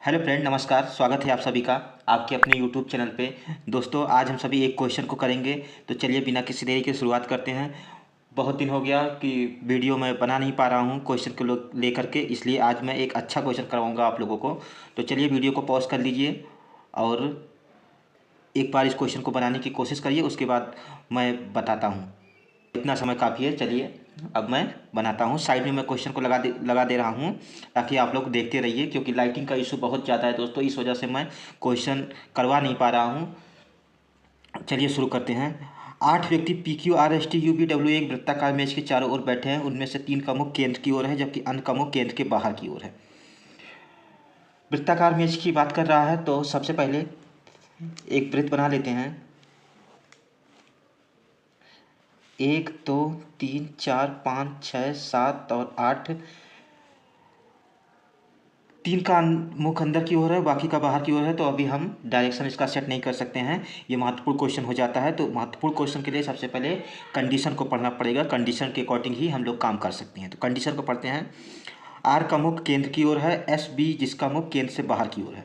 Hello friend, नमस्कार। स्वागत है आप सभी का आपके अपने यूट्यूब चैनल पे। दोस्तों, आज हम सभी एक क्वेश्चन को करेंगे। तो चलिए बिना किसी देरी के शुरुआत करते हैं। बहुत दिन हो गया कि वीडियो मैं बना नहीं पा रहा हूँ क्वेश्चन को लेकर के, इसलिए आज मैं एक अच्छा क्वेश्चन करवाऊँगा आप लोगों को। तो चलिए वीडियो को पॉज कर लीजिए और एक बार इस क्वेश्चन को बनाने की कोशिश करिए, उसके बाद मैं बताता हूँ। इतना समय काफ़ी है। चलिए अब मैं बनाता हूँ। साइड में मैं क्वेश्चन को लगा दे रहा हूँ ताकि आप लोग देखते रहिए, क्योंकि लाइटिंग का इशू बहुत ज़्यादा है दोस्तों, इस वजह से मैं क्वेश्चन करवा नहीं पा रहा हूँ। चलिए शुरू करते हैं। 8 व्यक्ति P Q R S T U V W एक वृत्ताकार मेज के चारों ओर बैठे हैं। उनमें से 3 का मुख केंद्र की ओर है जबकि अन्य का मुख केंद्र के बाहर की ओर है। वृत्ताकार मेज की बात कर रहा है, तो सबसे पहले एक वृत्त बना लेते हैं। 1 2 3 4 5 6 7 और 8। 3 का मुख अंदर की ओर है, बाकी का बाहर की ओर है, तो अभी हम डायरेक्शन इसका सेट नहीं कर सकते हैं। ये महत्वपूर्ण क्वेश्चन हो जाता है। तो महत्वपूर्ण क्वेश्चन के लिए सबसे पहले कंडीशन को पढ़ना पड़ेगा। कंडीशन के अकॉर्डिंग ही हम लोग काम कर सकते हैं। तो कंडीशन को पढ़ते हैं। आर का मुख केंद्र की ओर है, एस बी जिसका मुख केंद्र से बाहर की ओर है।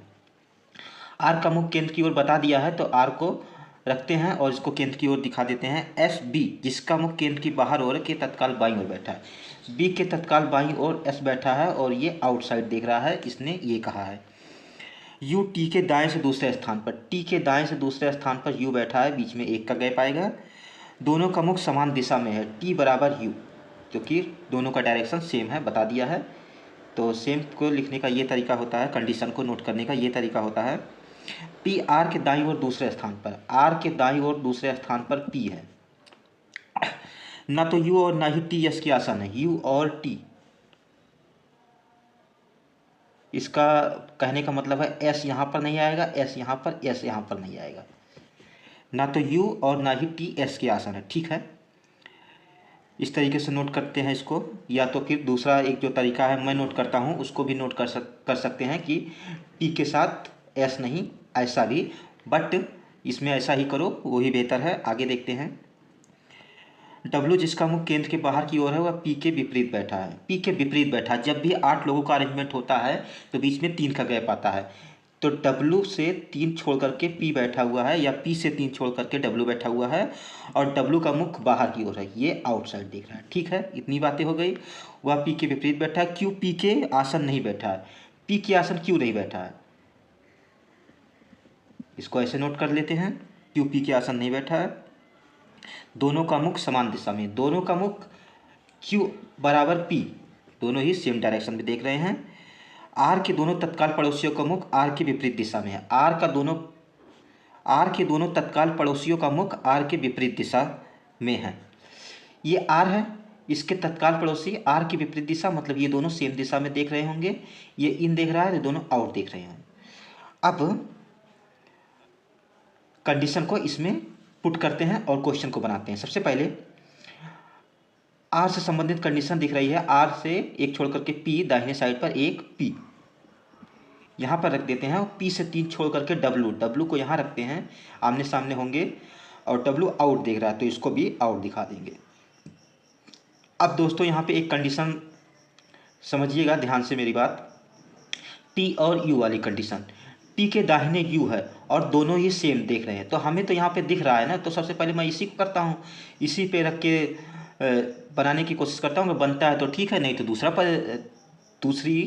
आर का मुख केंद्र की ओर बता दिया है, तो आर को रखते हैं और इसको केंद्र की ओर दिखा देते हैं। एस बी जिसका मुख केंद्र की बाहर ओर के तत्काल बाईं ओर बैठा है। बी के तत्काल बाईं ओर एस बैठा है और ये आउटसाइड देख रहा है, इसने ये कहा है। यू टी के दाएं से दूसरे स्थान पर, टी के दाएं से दूसरे स्थान पर यू बैठा है, बीच में 1 का गैप आएगा। दोनों का मुख समान दिशा में है, टी बराबर यू, क्योंकि दोनों का डायरेक्शन सेम है, बता दिया है। तो सेम को लिखने का ये तरीका होता है, कंडीशन को नोट करने का ये तरीका होता है। पी आर के दाईं ओर दूसरे स्थान पर, आर के दाईं ओर दूसरे स्थान पर पी है। ना तो यू और ना ही टी एस की आसन है, यू और टी। इसका कहने का मतलब है एस यहाँ पर नहीं आएगा, एस यहाँ पर, एस यहाँ पर नहीं आएगा। ना तो यू और ना ही टी एस की आसन है, ठीक है। इस तरीके से नोट करते हैं इसको, या तो फिर दूसरा एक जो तरीका है मैं नोट करता हूँ उसको भी नोट कर सकते हैं कि टी के साथ एस नहीं, ऐसा भी, बट इसमें ऐसा ही करो, वही बेहतर है। आगे देखते हैं। डब्ल्यू जिसका मुख केंद्र के बाहर की ओर है वह पी के विपरीत बैठा है, पी के विपरीत बैठा है। जब भी 8 लोगों का अरेंजमेंट होता है तो बीच में 3 का गैप आता है। तो डब्ल्यू से 3 छोड़ करके पी बैठा हुआ है, या पी से 3 छोड़ करके डब्ल्यू बैठा हुआ है, और डब्ल्यू का मुख बाहर की ओर है, ये आउटसाइड देख रहा है, ठीक है। इतनी बातें हो गई। वह पी के विपरीत बैठा है। क्यों पी के आसन नहीं बैठा है, पी के आसन क्यों नहीं बैठा है, इसको ऐसे नोट कर लेते हैं। क्यों पी के आसन नहीं बैठा है। दोनों का मुख समान दिशा में, दोनों का मुख क्यू बराबर पी, दोनों ही सेम डायरेक्शन में देख रहे हैं। आर के दोनों तत्काल पड़ोसियों का मुख आर के विपरीत दिशा में है, आर के दोनों तत्काल पड़ोसियों का मुख आर के विपरीत दिशा में है। ये आर है, इसके तत्काल पड़ोसी आर की विपरीत दिशा, मतलब ये दोनों सेम दिशा में देख रहे होंगे। ये इन देख रहा है, ये दोनों आउट देख रहे हैं। अब कंडीशन को इसमें पुट करते हैं और क्वेश्चन को बनाते हैं। सबसे पहले आर से संबंधित कंडीशन दिख रही है। आर से 1 छोड़ करके पी, दाहिने साइड पर 1 पी यहाँ पर रख देते हैं। पी से 3 छोड़ करके डब्ल्यू, डब्ल्यू को यहाँ रखते हैं, आमने सामने होंगे, और डब्ल्यू आउट देख रहा है तो इसको भी आउट दिखा देंगे। अब दोस्तों यहाँ पे एक कंडीशन समझिएगा ध्यान से मेरी बात। टी और यू वाली कंडीशन, टी के दाहिने यू है और दोनों ही सेम देख रहे हैं, तो हमें तो यहाँ पे दिख रहा है ना, तो सबसे पहले मैं इसी को करता हूँ, इसी पे रख के बनाने की कोशिश करता हूँ। अगर बनता है तो ठीक है, नहीं तो दूसरी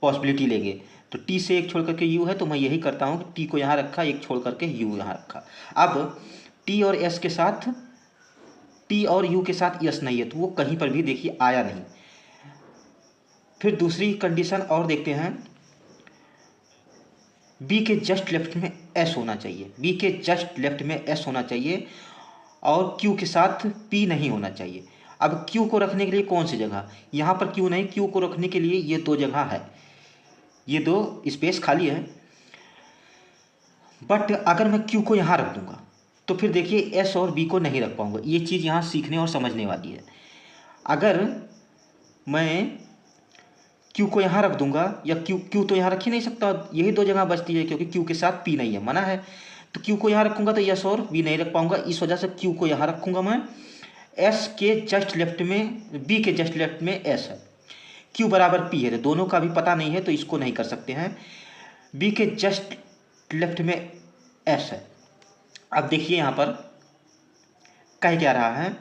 पॉसिबिलिटी लेंगे। तो टी से 1 छोड़ करके यू है, तो मैं यही करता हूँ कि टी को यहाँ रखा, 1 छोड़ करके यू यहाँ रखा। अब टी और एस के साथ, टी और यू के साथ एस नहीं है, तो वो कहीं पर भी देखिए आया नहीं। फिर दूसरी कंडीशन और देखते हैं। बी के जस्ट लेफ्ट में एस होना चाहिए, बी के जस्ट लेफ्ट में एस होना चाहिए, और क्यू के साथ पी नहीं होना चाहिए। अब क्यू को रखने के लिए कौन सी जगह, यहाँ पर क्यू नहीं, क्यू को रखने के लिए ये 2 जगह है, ये 2 स्पेस खाली है। बट अगर मैं क्यू को यहाँ रख दूंगा तो फिर देखिए एस और बी को नहीं रख पाऊंगा। ये चीज़ यहाँ सीखने और समझने वाली है। अगर मैं क्यू को यहाँ रख दूंगा, या क्यू क्यू तो यहाँ रख ही नहीं सकता, यही 2 जगह बचती है, क्योंकि क्यू के साथ पी नहीं है, मना है। तो क्यू को यहाँ रखूंगा तो एस और बी नहीं रख पाऊंगा, इस वजह से क्यू को यहाँ रखूंगा मैं। एस के जस्ट लेफ्ट में, बी के जस्ट लेफ्ट में एस है, क्यू बराबर पी है, तो दोनों का भी पता नहीं है तो इसको नहीं कर सकते हैं। बी के जस्ट लेफ्ट में एस है। अब देखिए यहाँ पर कह क्या रहा है,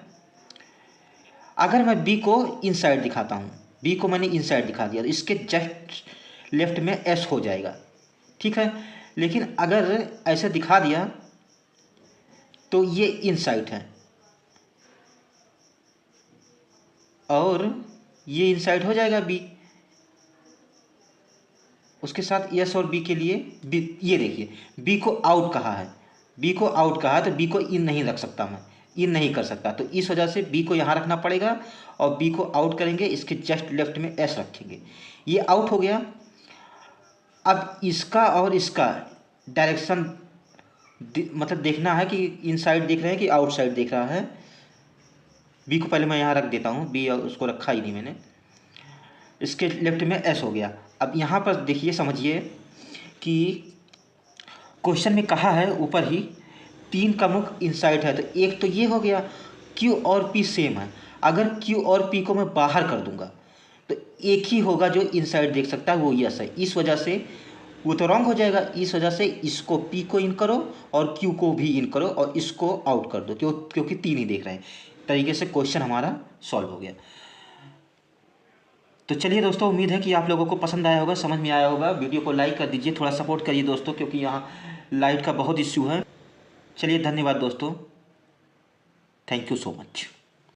अगर मैं बी को इनसाइड दिखाता हूँ, बी को मैंने इनसाइड दिखा दिया तो इसके जस्ट लेफ्ट में एस हो जाएगा, ठीक है। लेकिन अगर ऐसे दिखा दिया तो ये इनसाइड है और ये इनसाइड हो जाएगा बी, उसके साथ एस और बी के लिए बी, ये देखिए बी को आउट कहा है, बी को आउट कहा है तो बी को इन नहीं रख सकता मैं, इन नहीं कर सकता, तो इस वजह से बी को यहाँ रखना पड़ेगा और बी को आउट करेंगे, इसके जस्ट लेफ्ट में एस रखेंगे, ये आउट हो गया। अब इसका और इसका डायरेक्शन मतलब देखना है कि इनसाइड देख रहे हैं कि आउटसाइड देख रहा है। बी को पहले मैं यहाँ रख देता हूँ, बी उसको रखा ही नहीं मैंने, इसके लेफ्ट में एस हो गया। अब यहाँ पर देखिए समझिए कि क्वेश्चन में कहा है ऊपर ही 3 का मुख इनसाइड है, तो एक तो ये हो गया, क्यू और पी सेम है, अगर क्यू और पी को मैं बाहर कर दूंगा तो एक ही होगा जो इनसाइड देख सकता है, वो यस है, इस वजह से वो तो रॉन्ग हो जाएगा, इस वजह से इसको पी को इन करो और क्यू को भी इन करो और इसको आउट कर दो, क्योंकि 3 ही देख रहे हैं। तरीके से क्वेश्चन हमारा सॉल्व हो गया। तो चलिए दोस्तों, उम्मीद है कि आप लोगों को पसंद आया होगा, समझ में आया होगा। वीडियो को लाइक कर दीजिए, थोड़ा सपोर्ट करिए दोस्तों, क्योंकि यहाँ लाइट का बहुत इश्यू है। चलिए धन्यवाद दोस्तों, थैंक यू सो मच।